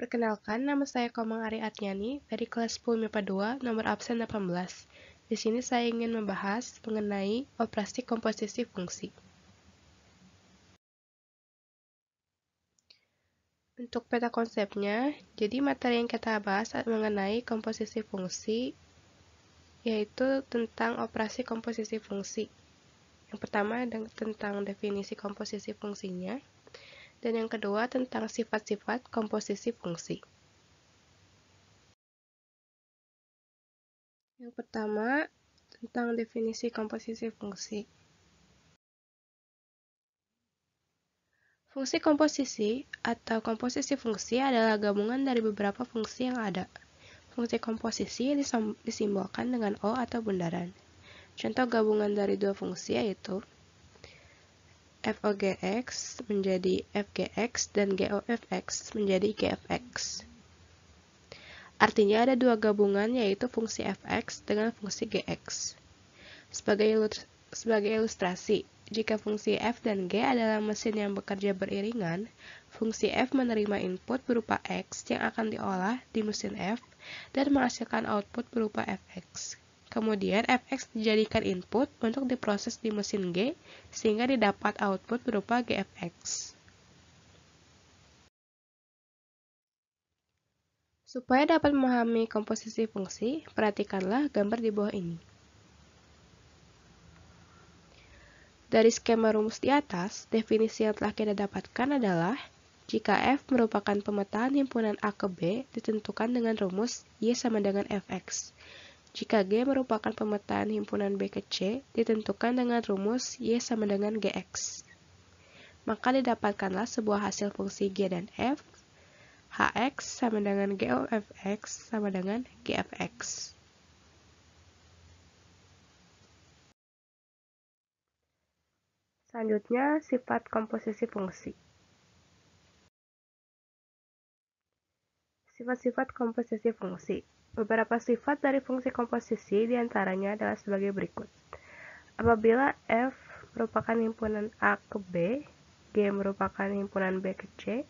Perkenalkan, nama saya Komang Ari Atnyani dari kelas 10 MIPA 2, nomor absen 18. Di sini saya ingin membahas mengenai operasi komposisi fungsi. Untuk peta konsepnya, jadi materi yang kita bahas mengenai komposisi fungsi, yaitu tentang operasi komposisi fungsi. Yang pertama tentang definisi komposisi fungsinya, dan yang kedua tentang sifat-sifat komposisi fungsi. Yang pertama, tentang definisi komposisi fungsi. Fungsi komposisi atau komposisi fungsi adalah gabungan dari beberapa fungsi yang ada. Fungsi komposisi disimbolkan dengan O atau bundaran. Contoh gabungan dari dua fungsi yaitu fOGX menjadi fGX dan GOFX menjadi GFX. Artinya ada dua gabungan yaitu fungsi fx dengan fungsi gx. Sebagai ilustrasi, jika fungsi f dan g adalah mesin yang bekerja beriringan, fungsi f menerima input berupa x yang akan diolah di mesin f dan menghasilkan output berupa fx. Kemudian fx dijadikan input untuk diproses di mesin g sehingga didapat output berupa gfx. Supaya dapat memahami komposisi fungsi, perhatikanlah gambar di bawah ini. Dari skema rumus di atas, definisi yang telah kita dapatkan adalah jika f merupakan pemetaan himpunan A ke B ditentukan dengan rumus Y sama dengan fx. Jika G merupakan pemetaan himpunan B ke C ditentukan dengan rumus Y sama dengan gx. Maka didapatkanlah sebuah hasil fungsi G dan F, Hx sama dengan GOFX sama dengan GFX. Selanjutnya, sifat komposisi fungsi. Sifat-sifat komposisi fungsi. Beberapa sifat dari fungsi komposisi diantaranya adalah sebagai berikut. Apabila F merupakan himpunan A ke B, G merupakan himpunan B ke C,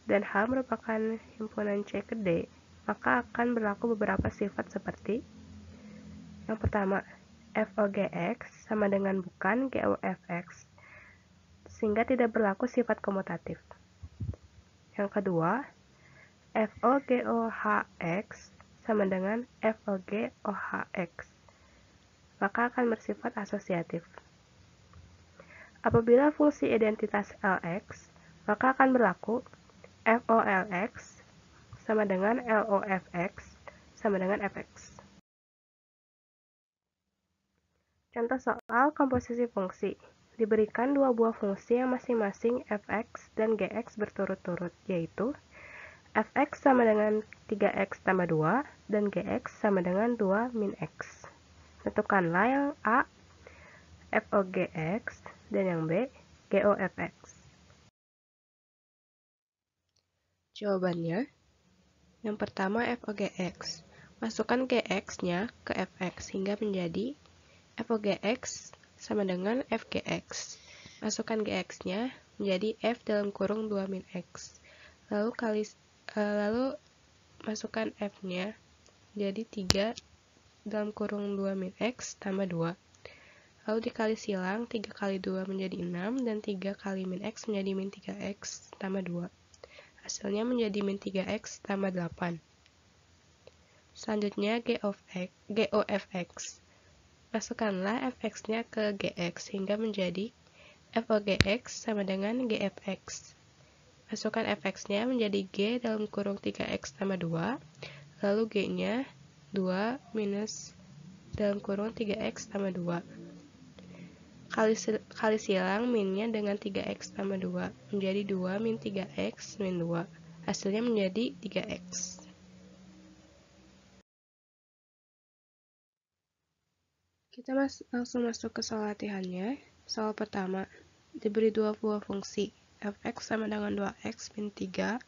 dan H merupakan himpunan C ke D, maka akan berlaku beberapa sifat seperti yang pertama, fOGX sama dengan bukan GOFX, sehingga tidak berlaku sifat komutatif. Yang kedua, FOGOHX sama dengan FOGOHX, maka akan bersifat asosiatif. Apabila fungsi identitas LX, maka akan berlaku FOLX sama dengan LOFX sama dengan FX. Contoh soal komposisi fungsi. Diberikan dua buah fungsi yang masing-masing fx dan gx berturut-turut, yaitu fx sama dengan 3x tambah 2 dan gx sama dengan 2 min x. Tentukanlah yang A fOGX dan yang B GOFX. Jawabannya, yang pertama fOGX. Masukkan gx-nya ke fx hingga menjadi fOGX sama dengan fGX. Masukkan gx-nya menjadi f dalam kurung 2 min x. Lalu masukkan f-nya jadi 3 dalam kurung 2 min x tambah 2. Lalu dikali silang 3 kali 2 menjadi 6 dan 3 kali min x menjadi min 3x tambah 2. Hasilnya menjadi min 3x tambah 8. Selanjutnya GOFX. Masukkanlah fx-nya ke gx hingga menjadi fOGX sama dengan gfx. Masukkan fx-nya menjadi g dalam kurung 3x tambah 2, lalu g-nya 2 minus dalam kurung 3x tambah 2. Kali silang min-nya dengan 3x tambah 2, menjadi 2 min 3x min 2. Hasilnya menjadi 3x. Kita langsung masuk ke soal latihannya. Soal pertama, diberi dua buah fungsi, fx sama dengan 2x min 3,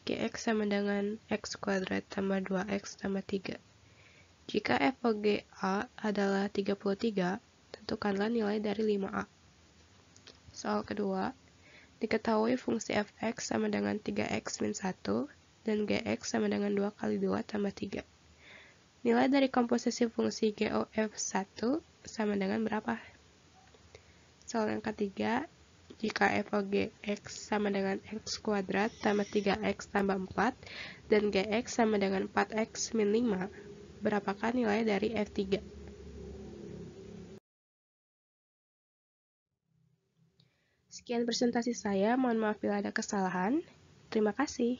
gx sama dengan x kuadrat tambah 2x tambah 3. Jika fOGA adalah 33, tentukanlah nilai dari 5a. Soal kedua, diketahui fungsi fx sama dengan 3x min 1, dan Gx sama dengan 2 kali 2 tambah 3. Nilai dari komposisi fungsi GOF1 sama dengan berapa? Soal yang ketiga, jika f of Gx sama dengan x kuadrat tambah 3x tambah 4 dan Gx sama dengan 4x min 5, berapakah nilai dari F3? Sekian presentasi saya, mohon maaf bila ada kesalahan. Terima kasih.